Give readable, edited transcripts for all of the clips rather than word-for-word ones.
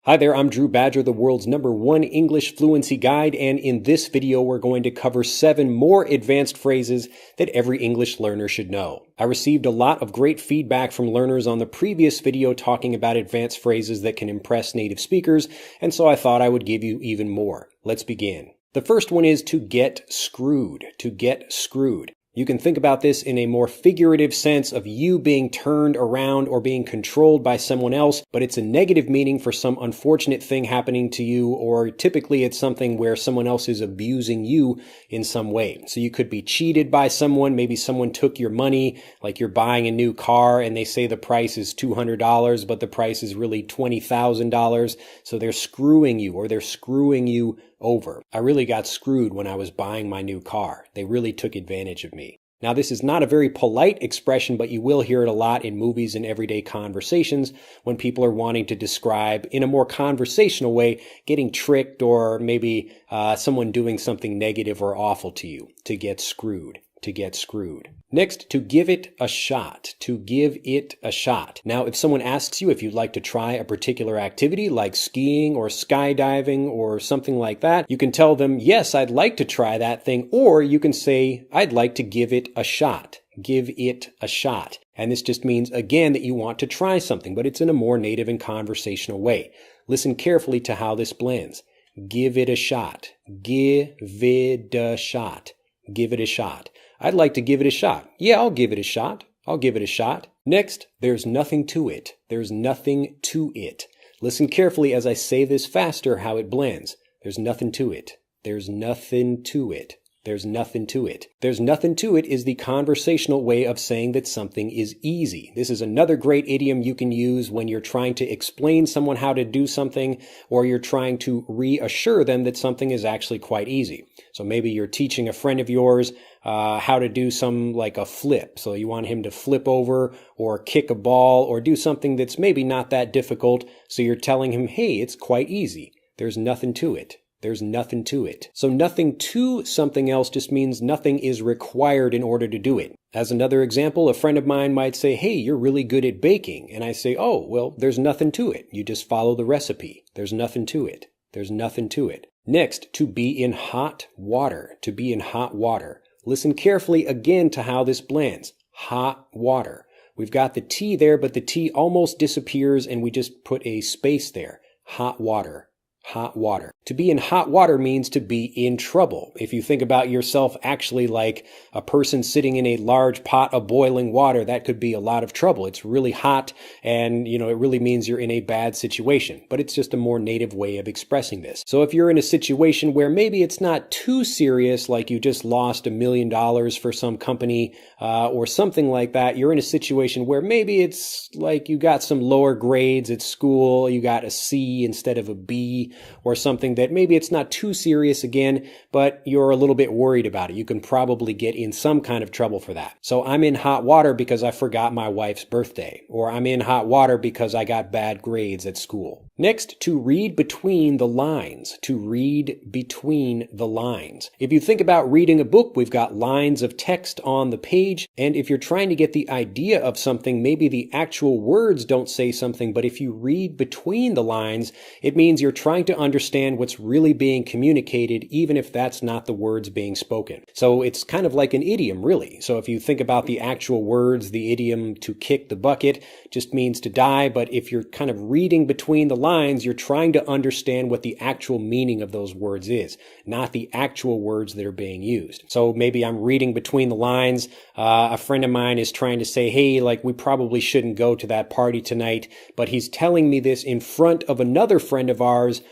Hi there, I'm Drew Badger, the world's #1 English fluency guide, and in this video we're going to cover 7 more advanced phrases that every English learner should know. I received a lot of great feedback from learners on the previous video talking about advanced phrases that can impress native speakers, and so I thought I would give you even more. Let's begin. The first one is to get screwed. To get screwed. You can think about this in a more figurative sense of you being turned around or being controlled by someone else, but it's a negative meaning for some unfortunate thing happening to you, or typically it's something where someone else is abusing you in some way. So you could be cheated by someone, maybe someone took your money, like you're buying a new car and they say the price is $200, but the price is really $20,000. So they're screwing you, or they're screwing you over. I really got screwed when I was buying my new car. They really took advantage of me. Now, this is not a very polite expression, but you will hear it a lot in movies and everyday conversations when people are wanting to describe, in a more conversational way, getting tricked or maybe someone doing something negative or awful to you. To get screwed. To get screwed. Next, to give it a shot. To give it a shot. Now, if someone asks you if you'd like to try a particular activity like skiing or skydiving or something like that, you can tell them, yes, I'd like to try that thing, or you can say, I'd like to give it a shot. Give it a shot. And this just means, again, that you want to try something, but it's in a more native and conversational way. Listen carefully to how this blends. Give it a shot. Give it a shot. Give it a shot. I'd like to give it a shot. Yeah, I'll give it a shot. I'll give it a shot. Next, there's nothing to it. There's nothing to it. Listen carefully as I say this faster, how it blends. There's nothing to it. There's nothing to it. There's nothing to it. There's nothing to it is the conversational way of saying that something is easy. This is another great idiom you can use when you're trying to explain someone how to do something, or you're trying to reassure them that something is actually quite easy. So maybe you're teaching a friend of yours how to do like a flip. So you want him to flip over or kick a ball or do something that's maybe not that difficult. So you're telling him, hey, it's quite easy. There's nothing to it. There's nothing to it. So nothing to something else just means nothing is required in order to do it. As another example, a friend of mine might say, hey, you're really good at baking. And I say, oh, well, there's nothing to it. You just follow the recipe. There's nothing to it. There's nothing to it. Next, to be in hot water. To be in hot water. Listen carefully again to how this blends. Hot water. We've got the T there, but the T almost disappears and we just put a space there. Hot water. Hot water. To be in hot water means to be in trouble. If you think about yourself actually like a person sitting in a large pot of boiling water, that could be a lot of trouble. It's really hot and, it really means you're in a bad situation. But it's just a more native way of expressing this. So if you're in a situation where maybe it's not too serious, like you just lost $1 million for some company or something like that, you're in a situation where maybe it's like you got some lower grades at school, you got a C instead of a B, or something that maybe it's not too serious again, but you're a little bit worried about it. You can probably get in some kind of trouble for that. So I'm in hot water because I forgot my wife's birthday, or I'm in hot water because I got bad grades at school. Next, to read between the lines. To read between the lines. If you think about reading a book, we've got lines of text on the page, and if you're trying to get the idea of something, maybe the actual words don't say something, but if you read between the lines, it means you're trying to understand what's really being communicated, even if that's not the words being spoken. So it's kind of like an idiom, really. So if you think about the actual words, the idiom to kick the bucket just means to die, but if you're kind of reading between the lines, you're trying to understand what the actual meaning of those words is, not the actual words that are being used. So maybe I'm reading between the lines. A friend of mine is trying to say, hey, like we probably shouldn't go to that party tonight, but he's telling me this in front of another friend of ours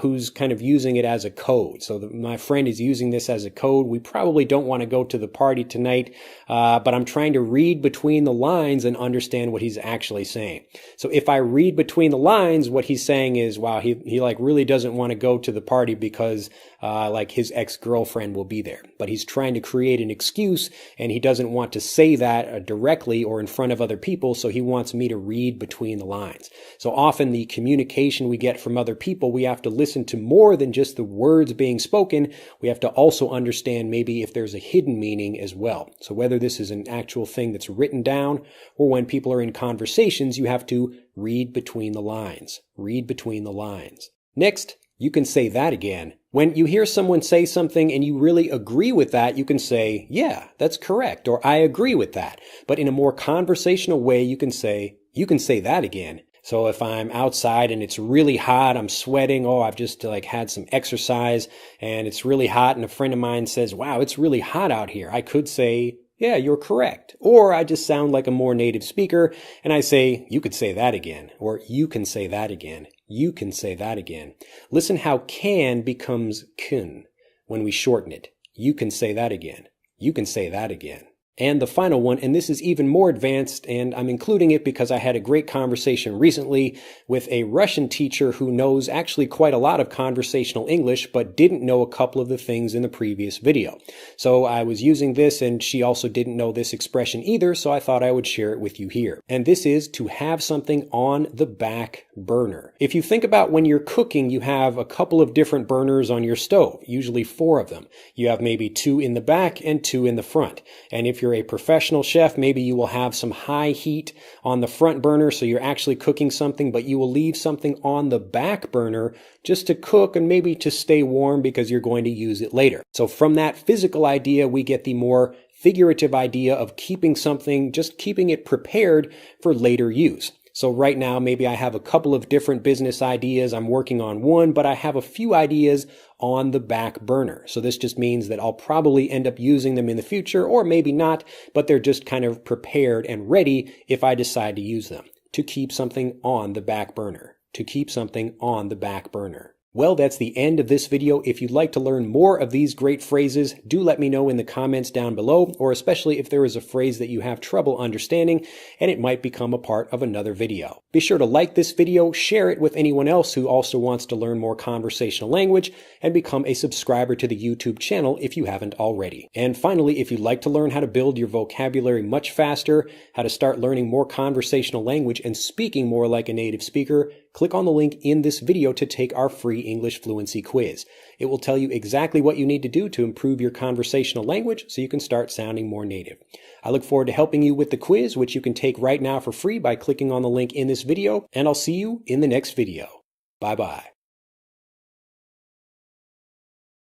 who's kind of using it as a code. So my friend is using this as a code. We probably don't want to go to the party tonight, but I'm trying to read between the lines and understand what he's actually saying. So if I read between the lines, what he's saying is, wow, he like really doesn't want to go to the party because like his ex-girlfriend will be there. But he's trying to create an excuse and he doesn't want to say that directly or in front of other people, so he wants me to read between the lines. So often the communication we get from other people, we have to listen to more than just the words being spoken. We have to also understand maybe if there's a hidden meaning as well. So whether this is an actual thing that's written down or when people are in conversations, you have to Read between the lines. Read between the lines. Next, you can say that again. When you hear someone say something and you really agree with that, you can say, yeah, that's correct, or I agree with that. But in a more conversational way, you can say that again. So if I'm outside and it's really hot, I'm sweating, I've just had some exercise and it's really hot, and a friend of mine says, wow, it's really hot out here. I could say, yeah, you're correct. Or I just sound like a more native speaker and I say, you could say that again, or you can say that again. You can say that again. Listen how can becomes kun when we shorten it. You can say that again. You can say that again. And the final one, and this is even more advanced, and I'm including it because I had a great conversation recently with a Russian teacher who knows actually quite a lot of conversational English, but didn't know a couple of the things in the previous video. So I was using this, and she also didn't know this expression either, so I thought I would share it with you here. And this is to have something on the back burner. If you think about when you're cooking, you have a couple of different burners on your stove, usually 4 of them. You have maybe 2 in the back and 2 in the front. And if you're a professional chef, maybe you will have some high heat on the front burner, so you're actually cooking something, but you will leave something on the back burner just to cook and maybe to stay warm because you're going to use it later. So from that physical idea, we get the more figurative idea of keeping something, just keeping it prepared for later use. So right now, maybe I have a couple of different business ideas. I'm working on one, but I have a few ideas on the back burner. So this just means that I'll probably end up using them in the future, or maybe not, but they're just kind of prepared and ready if I decide to use them. To keep something on the back burner. To keep something on the back burner. Well, that's the end of this video. If you'd like to learn more of these great phrases, do let me know in the comments down below, or especially if there is a phrase that you have trouble understanding and it might become a part of another video. Be sure to like this video, share it with anyone else who also wants to learn more conversational language, and become a subscriber to the YouTube channel if you haven't already. And finally, if you'd like to learn how to build your vocabulary much faster, how to start learning more conversational language and speaking more like a native speaker, click on the link in this video to take our free English fluency quiz. It will tell you exactly what you need to do to improve your conversational language so you can start sounding more native. I look forward to helping you with the quiz, which you can take right now for free by clicking on the link in this video, and I'll see you in the next video. Bye-bye.